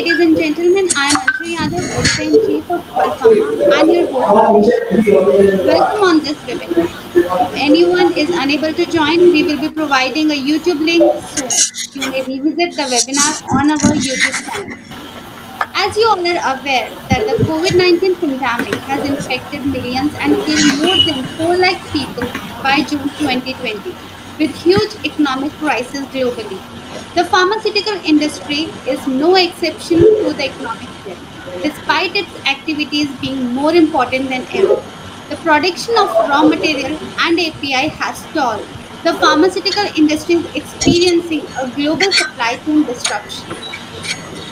ladies and gentlemen. I am Anshu Yadav, Editor-in-Chief of Qualfama and your host for today. Welcome on this webinar. If anyone is unable to join, we will be providing a YouTube link soon. You may revisit the webinar on our YouTube channel. As you all are aware that the COVID-19 pandemic has infected millions and killed more than 4 lakh people by June 2020, with huge economic crisis globally. The pharmaceutical industry is no exception to the economic threat, despite its activities being more important than ever. The production of raw material and API has stalled. The pharmaceutical industry is experiencing a global supply chain disruption.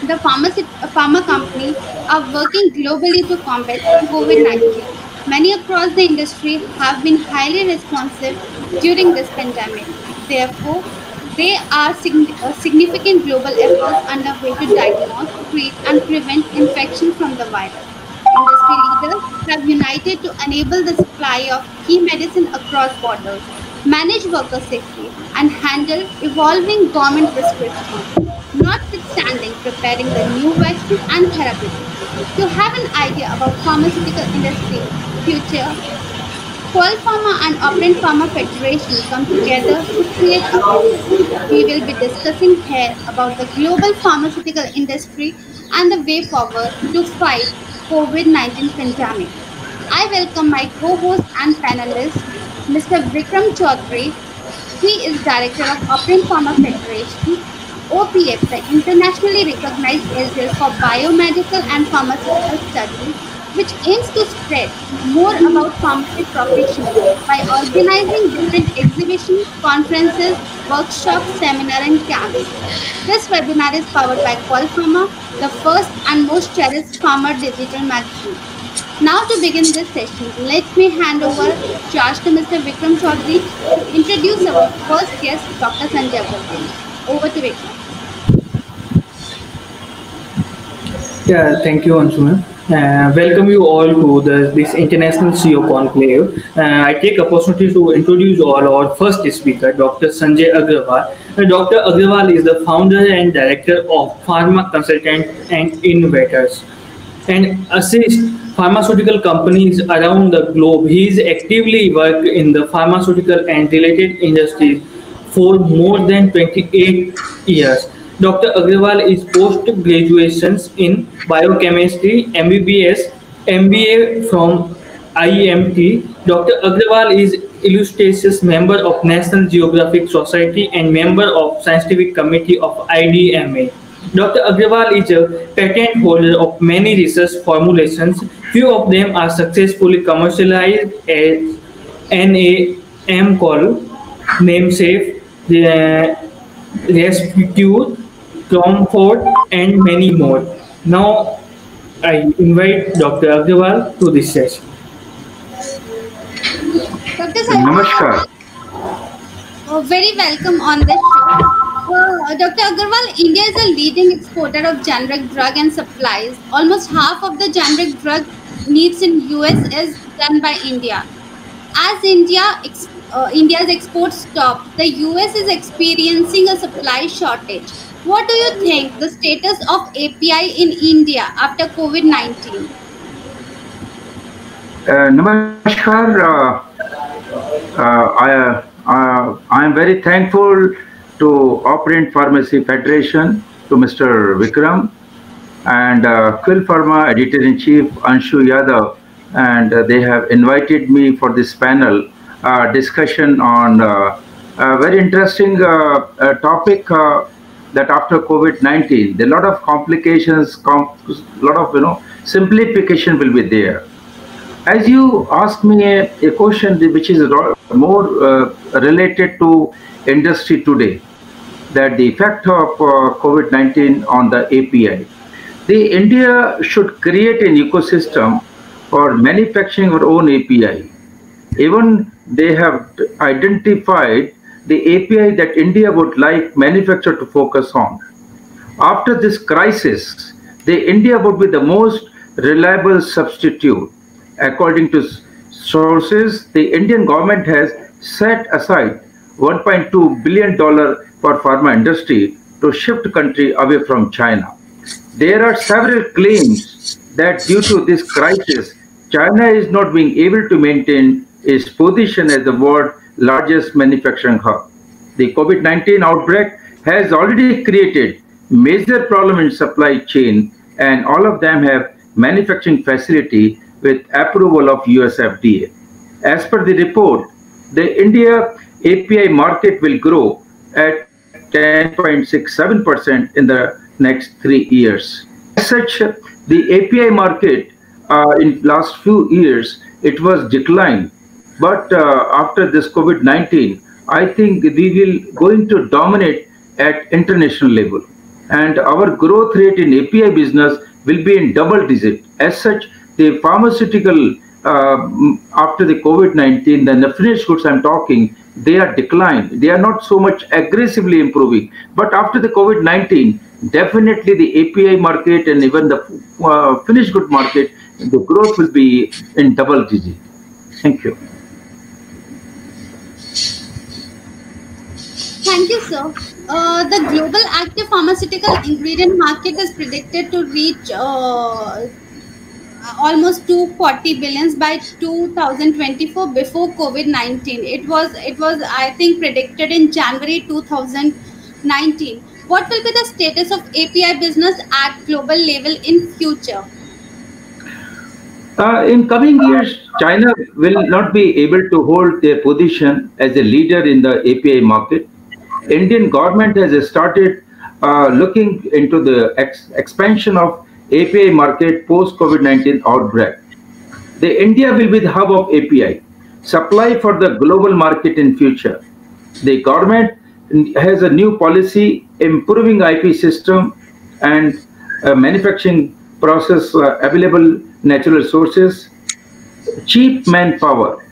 The pharma companies are working globally to combat COVID-19. Many across the industry have been highly responsive during this pandemic. Therefore, there are significant global efforts underway to diagnose, treat, and prevent infection from the virus. Industry leaders have united to enable the supply of key medicine across borders, manage worker safety, and handle evolving government restrictions, notwithstanding preparing the new vaccine and therapeutics. To have an idea about pharmaceutical industry future, Qual Pharma and Operant Pharma Federation come together to create a vision. We will be discussing here about the global pharmaceutical industry and the way forward to fight COVID-19 pandemic. I welcome my co-host and panelist, Mr. Vikram Chaudhary. He is Director of Operant Pharma Federation, OPF, the internationally recognized agency for biomedical and pharmaceutical studies, which aims to spread more about pharmacy professionals by organizing different exhibitions, conferences, workshops, seminars, and camps. This webinar is powered by Qualpharma, the first and most cherished pharma digital magazine. Now to begin this session, let me hand over charge to Mr. Vikram Chaudhary to introduce our first guest, Dr. Sanjay Agarwal. Over to Vikram. Yeah, thank you, Anshu. Welcome you all to this international CEO conclave. I take opportunity to introduce all our first speaker, Dr. Sanjay Agarwal. Dr. Agarwal is the founder and director of Pharma Consultant and Innovators and assist pharmaceutical companies around the globe. He is actively worked in the pharmaceutical and related industries for more than 28 years. Dr. Agarwal is post-graduations in biochemistry, MBBS, MBA from IMT. Dr. Agarwal is illustrious member of National Geographic Society and member of Scientific Committee of IDMA. Dr. Agarwal is a patent holder of many research formulations. Few of them are successfully commercialized as NAMCOL, Namesafe, Respirate, Comfort, and many more. Now, I invite Dr. Agarwal to this session. Dr. Sanjay, Namaskar. Very welcome on this show. Dr. Agarwal, India is a leading exporter of generic drug and supplies. Almost half of the generic drug needs in US is done by India. As India's exports stop, the US is experiencing a supply shortage. What do you think the status of API in India after COVID-19? Namaskar. I am very thankful to Operant Pharmacy Federation, to Mr. Vikram, and Quil Pharma Editor-in-Chief Anshu Yadav, and they have invited me for this panel discussion on a very interesting topic that after COVID-19, there are a lot of complications, a lot of simplification will be there. As you asked me a question which is more related to industry today, that the effect of COVID-19 on the API. The India should create an ecosystem for manufacturing our own API. Even they have identified the API that India would like manufacturer to focus on. After this crisis, the India would be the most reliable substitute. According to sources, the Indian government has set aside $1.2 billion for pharma industry to shift country away from China. There are several claims that due to this crisis, China is not being able to maintain its position as the world's largest manufacturing hub. The COVID-19 outbreak has already created major problem in supply chain, and all of them have manufacturing facility with approval of US FDA. As per the report, the India API market will grow at 10.67% in the next 3 years. As such, the API market in last few years, it was declined. But after this COVID-19, I think we will going to dominate at international level. And our growth rate in API business will be in double digit. As such, the pharmaceutical after the COVID-19, the finished goods I'm talking, they are declined. They are not so much aggressively improving. But after the COVID-19, definitely the API market and even the finished good market, the growth will be in double digit. Thank you. Thank you, sir. The global active pharmaceutical ingredient market is predicted to reach almost 240 billions by 2024 before COVID-19. It was I think predicted in January 2019. What will be the status of API business at global level in future? In coming years, China will not be able to hold their position as a leader in the API market. Indian government has started looking into the expansion of API market post COVID-19 outbreak. The India will be the hub of API supply for the global market in future. The government has a new policy improving IP system and manufacturing process, available natural resources, cheap manpower,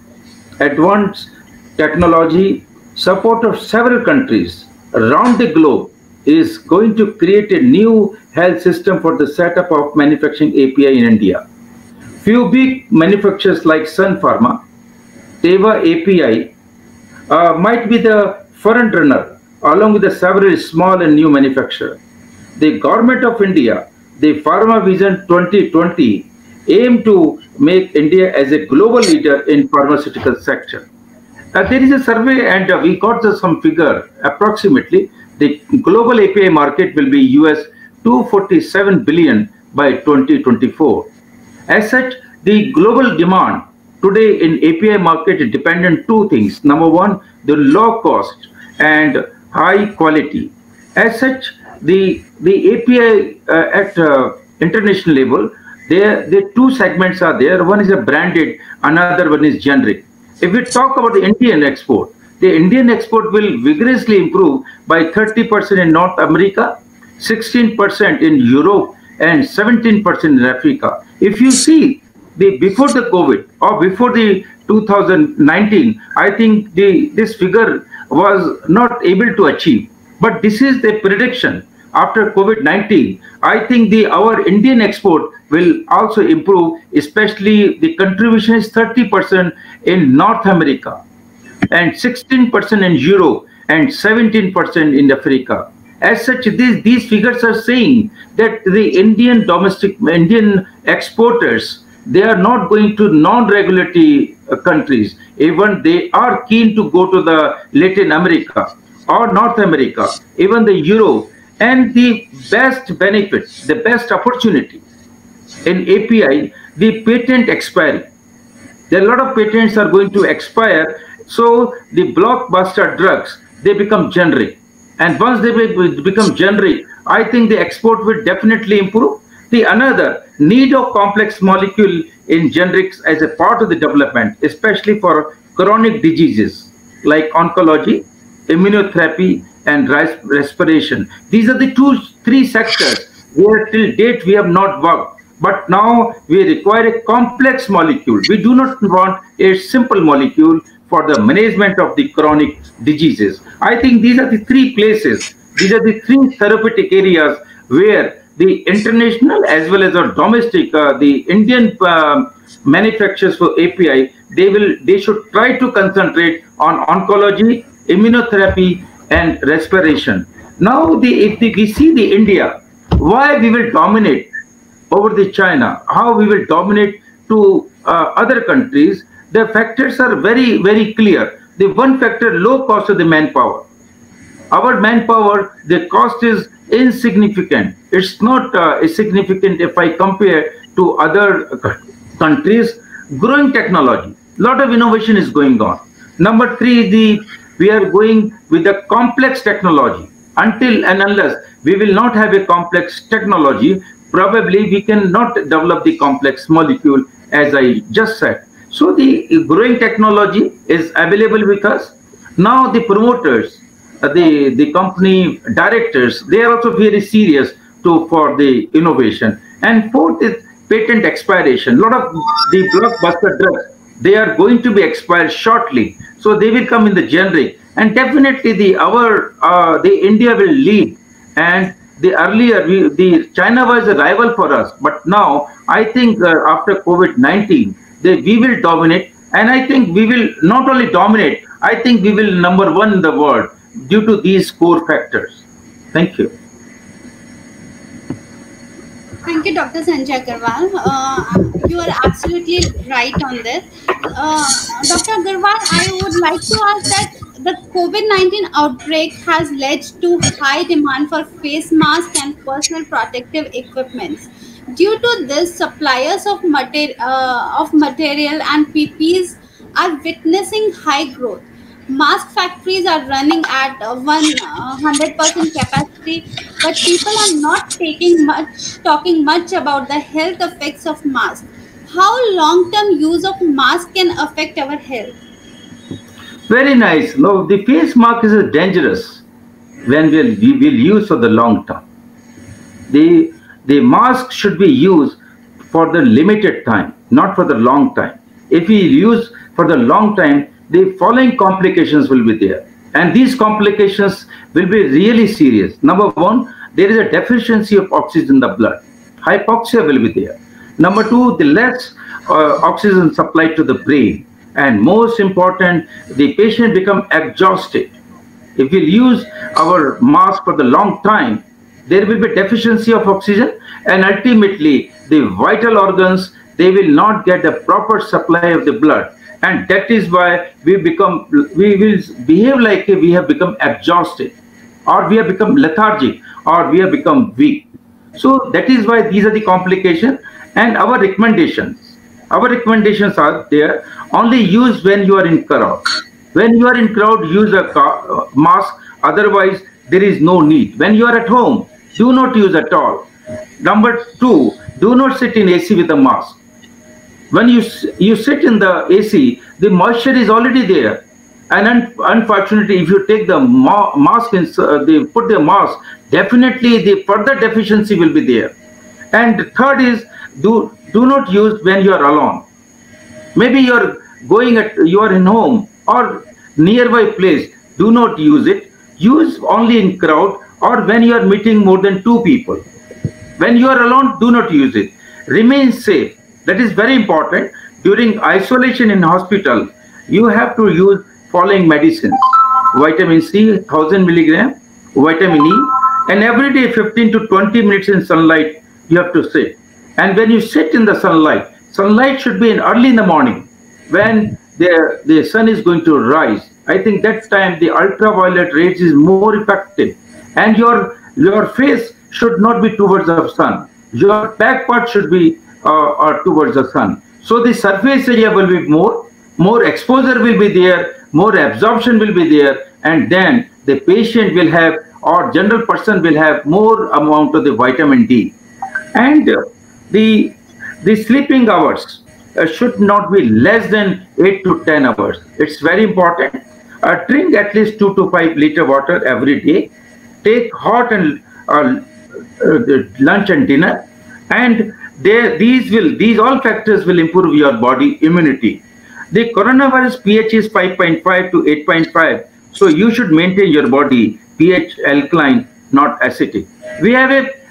advanced technology, support of several countries around the globe is going to create a new health system for the setup of manufacturing API in India. Few big manufacturers like Sun Pharma, Teva API might be the front runner along with the several small and new manufacturers. The government of India, the Pharma Vision 2020, aim to make India as a global leader in pharmaceutical sector. There is a survey and we got some figure approximately the global API market will be US 247 billion by 2024. As such, the global demand today in API market is dependent on two things. Number one, the low cost and high quality. As such, the API at international level, the two segments are there. One is a branded, another one is generic. If we talk about the Indian export, the Indian export will vigorously improve by 30% in North America, 16% in Europe, and 17% in Africa. If you see before the COVID or before the 2019, I think this figure was not able to achieve. But this is the prediction after COVID-19. I think our Indian export will also improve, especially the contribution is 30% in North America and 16% in Europe and 17% in Africa. As such, these figures are saying that the Indian exporters, they are not going to non-regulatory countries. Even they are keen to go to the Latin America or North America, even the Europe. And the best benefit, the best opportunity in API, the patent expiry. There are a lot of patents are going to expire. So the blockbuster drugs, they become generic. And once they become generic, I think the export will definitely improve. The another need of complex molecule in generics as a part of the development, especially for chronic diseases like oncology, immunotherapy, and respiration. These are the three sectors where till date we have not worked. But now we require a complex molecule. We do not want a simple molecule for the management of the chronic diseases. I think these are the three places, these are the three therapeutic areas where the international as well as our domestic, the Indian manufacturers for API, they should try to concentrate on oncology, immunotherapy, and respiration. Now, if we see the India, Why we will dominate over the China, how we will dominate to other countries, the factors are very, very clear. The one factor, low cost of the manpower. Our manpower, the cost is insignificant. It's not significant if I compare to other countries. Growing technology, lot of innovation is going on. Number three, we are going with the complex technology. Until and unless we will not have a complex technology, probably we cannot develop the complex molecule, as I just said. So the growing technology is available with us. Now the promoters, the company directors, they are also very serious for the innovation. And fourth is patent expiration. A lot of the blockbuster drugs, they are going to be expired shortly, so they will come in the generic. And definitely the India will lead. And the earlier the China was a rival for us, but now I think after COVID-19 we will dominate, and I think we will not only dominate, I think we will number one in the world due to these core factors. Thank you. Thank you, Dr. Sanjay Agarwal. You are absolutely right on this. Dr. Agarwal, I would like to ask that the COVID-19 outbreak has led to high demand for face masks and personal protective equipments. Due to this, suppliers of material and PPEs are witnessing high growth. Mask factories are running at 100% capacity, but people are not talking much about the health effects of masks. How long-term use of masks can affect our health? Very nice. No, the face mask is dangerous when we will use for the long term. The mask should be used for the limited time, not for the long time. If we use for the long time, the following complications will be there. And these complications will be really serious. Number one, there is a deficiency of oxygen in the blood. Hypoxia will be there. Number two, the less oxygen supplied to the brain. And most important, the patient become exhausted. If we use our mask for the long time, there will be deficiency of oxygen, and ultimately the vital organs, they will not get the proper supply of the blood. And that is why we will behave like we have become exhausted, or we have become lethargic, or we have become weak. So that is why these are the complications. And our recommendations are there. Only use when you are in crowd. When you are in crowd, use a mask. Otherwise, there is no need. When you are at home, do not use at all. Number two, do not sit in AC with a mask. When you sit in the AC, the moisture is already there. And unfortunately, if you take the mask, put the mask, definitely the further deficiency will be there. And third is, do not use when you are alone. Maybe you are in home or nearby place. Do not use it. Use only in crowd or when you are meeting more than 2 people. When you are alone, do not use it. Remain safe. That is very important. During isolation in hospital, you have to use following medicines: vitamin C, 1000 milligram, vitamin E, and every day 15 to 20 minutes in sunlight you have to sit. And when you sit in the sunlight should be early in the morning when the sun is going to rise. I think that time the ultraviolet rays is more effective, and your face should not be towards the sun. Your back part should be towards the sun. So the surface area will be more exposure will be there, more absorption will be there, and then the patient will have, or general person will have, more amount of the vitamin D. And the sleeping hours should not be less than 8 to 10 hours. It's very important. Drink at least 2 to 5 liter water every day. Take hot and lunch and dinner, and these all factors will improve your body immunity. The coronavirus pH is 5.5 to 8.5, so you should maintain your body pH alkaline, not acidic.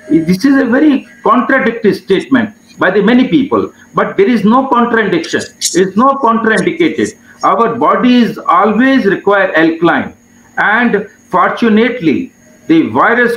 This is a very contradictory statement by the many people, but there is no contradiction. It's no contraindicated. Our bodies always require alkaline, and fortunately, the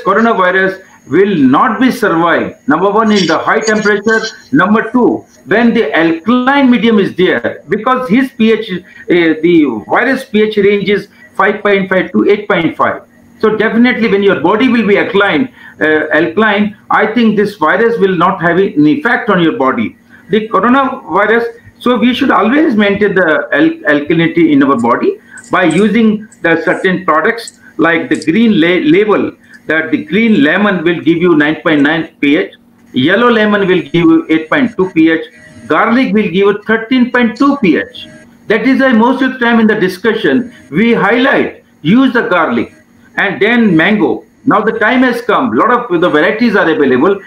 coronavirus will not be survived. Number one, in the high temperature. Number two, when the alkaline medium is there, because his pH, the virus pH range is 5.5 to 8.5. So definitely, when your body will be alkaline, I think this virus will not have an effect on your body. The coronavirus, so we should always maintain the alkalinity in our body by using the certain products like the green label, that the green lemon will give you 9.9 pH, yellow lemon will give you 8.2 pH, garlic will give you 13.2 pH. That is why most of the time in the discussion we highlight, use the garlic, and then mango. Now the time has come, a lot of the varieties are available.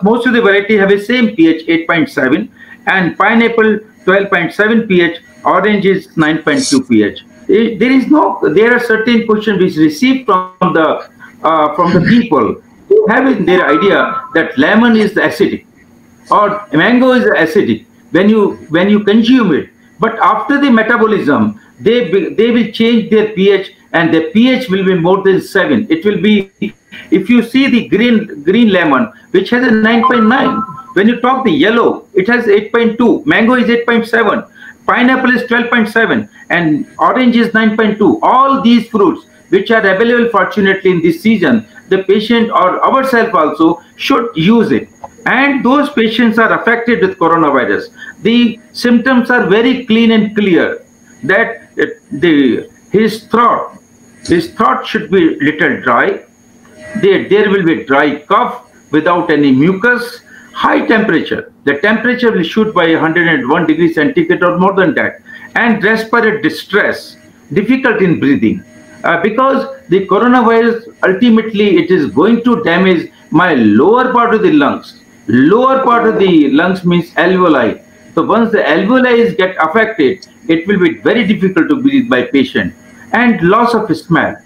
Most of the variety have the same pH 8.7, and pineapple 12.7 pH, orange is 9.2 pH. There are certain questions which received from the people who have in their idea that lemon is acidic or mango is acidic when you consume it. But after the metabolism, they will change their pH, and the pH will be more than 7. It will be, if you see the green lemon, which has a 9.9. When you talk the yellow, it has 8.2. Mango is 8.7. Pineapple is 12.7, and orange is 9.2. All these fruits, which are available fortunately in this season, the patient or ourselves also should use it. And those patients are affected with coronavirus. The symptoms are very clean and clear, that his throat should be little dry. There will be dry cough without any mucus. High temperature. The temperature will shoot by 101 degrees centigrade or more than that. And respiratory distress, difficult in breathing. Because the coronavirus, ultimately, it is going to damage my lower part of the lungs. Lower part of the lungs means alveoli. So once the alveoli get affected, it will be very difficult to breathe by patient. And loss of smell.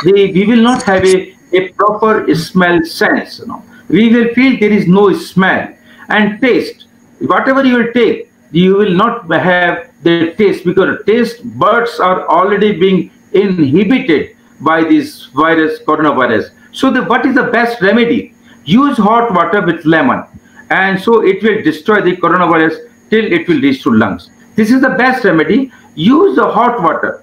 We will not have a proper smell sense. We will feel there is no smell. And taste. Whatever you will take, you will not have the taste, because taste buds are already being inhibited by this coronavirus. So what is the best remedy? Use hot water with lemon, and so it will destroy the coronavirus till it will reach to lungs. This is the best remedy. Use the hot water,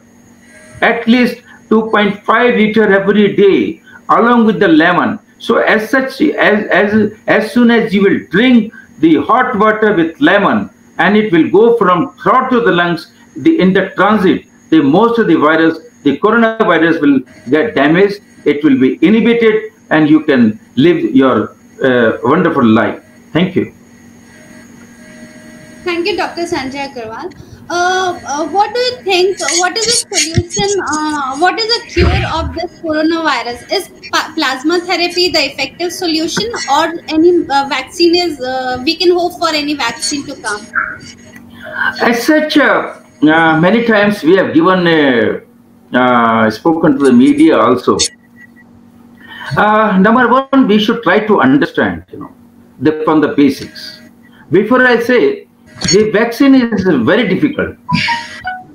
at least 2.5 liter every day, along with the lemon. So as such, as soon as you will drink the hot water with lemon, and it will go from throat to the lungs, in the transit, most of the coronavirus will get damaged. It will be inhibited, and you can live your wonderful life. Thank you. Thank you, Dr. Sanjay Agarwal. What do you think? What is the solution? What is the cure of this coronavirus? Is plasma therapy the effective solution, or any vaccine is? We can hope for any vaccine to come. As such, many times we have spoken to the media also. Number one, we should try to understand, from the basics. Before I say, the vaccine is very difficult.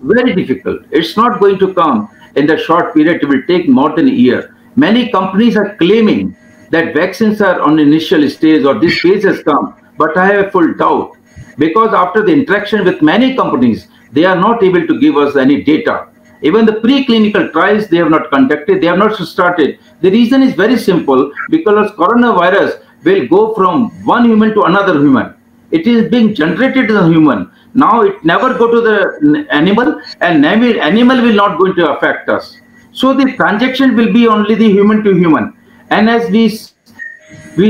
Very difficult. It's not going to come in the short period. It will take more than a year. Many companies are claiming that vaccines are on initial stage, or this phase has come. But I have full doubt, because after the interaction with many companies, they are not able to give us any data. Even the preclinical trials, they have not conducted. They have not started. The reason is very simple, because coronavirus will go from one human to another human. It is being generated in a human. Now it never go to the animal, and animal will not going to affect us. So the transaction will be only the human to human. And as we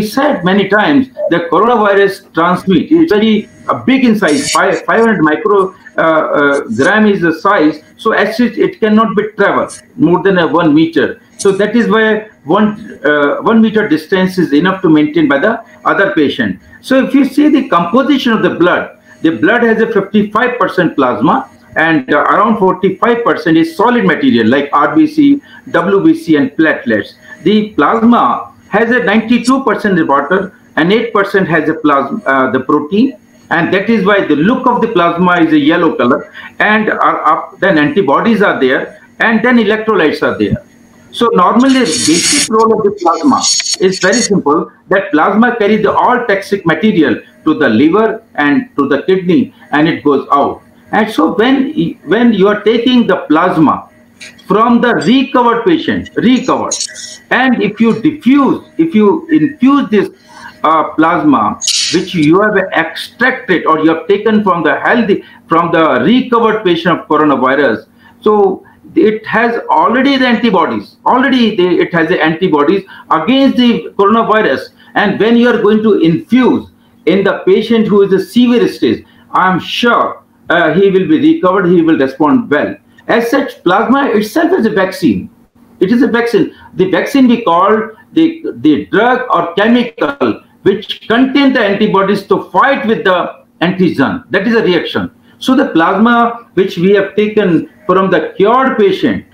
said many times, the coronavirus transmit is very big in size. 500 microgram is the size. So as such, it cannot be traveled more than 1 meter. So that is why 1 meter distance is enough to maintain by the other patient. So if you see the composition of the blood has a 55% plasma, and around 45% is solid material like RBC, WBC, and platelets. The plasma has a 92% water, and 8% has a the protein, and that is why the look of the plasma is a yellow color. And then antibodies are there, and then electrolytes are there. So normally, the basic role of the plasma is very simple. That plasma carries the all toxic material to the liver and to the kidney, and it goes out. And so when you are taking the plasma from the recovered patient, recovered, and if you infuse this plasma, which you have extracted or you have taken from the healthy, from the recovered patient of coronavirus, so it has already the antibodies, it has the antibodies against the coronavirus. And when you are going to infuse in the patient who is a severe stage, I'm sure he will be recovered, he will respond well. As such, plasma itself is a vaccine. It is a vaccine. The vaccine we call the drug or chemical which contain the antibodies to fight with the antigen. That is a reaction. So the plasma which we have taken from the cured patient,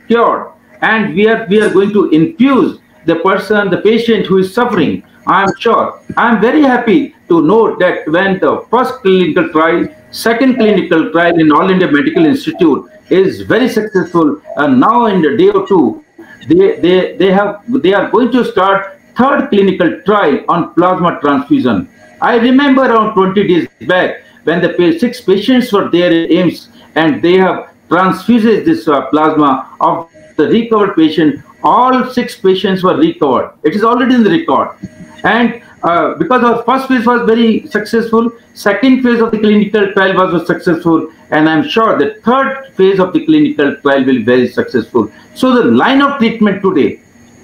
and we are going to infuse the patient who is suffering. I am sure. I am very happy to note that when the first clinical trial, second clinical trial in All India Medical Institute is very successful, and now in the day or two, they are going to start third clinical trial on plasma transfusion. I remember around 20 days back when the 6 patients were there in AIMS, and they have transfused this plasma of the recovered patient. All 6 patients were recovered. It is already in the record. And because our first phase was very successful, second phase of the clinical trial was successful, and I'm sure the third phase of the clinical trial will be very successful. So the line of treatment today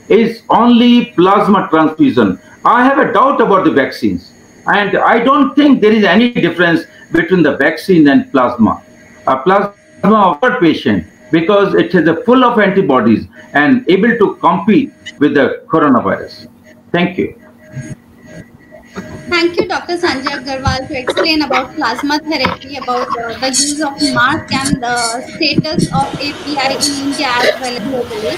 is only plasma transfusion. I have a doubt about the vaccines, and I don't think there is any difference between the vaccine and plasma. A plasma of a patient, because it is a full of antibodies and able to compete with the coronavirus. Thank you. Thank you, Dr. Sanjay Agarwal, to explain about plasma therapy, about the use of mask and the status of API in India as well as globally.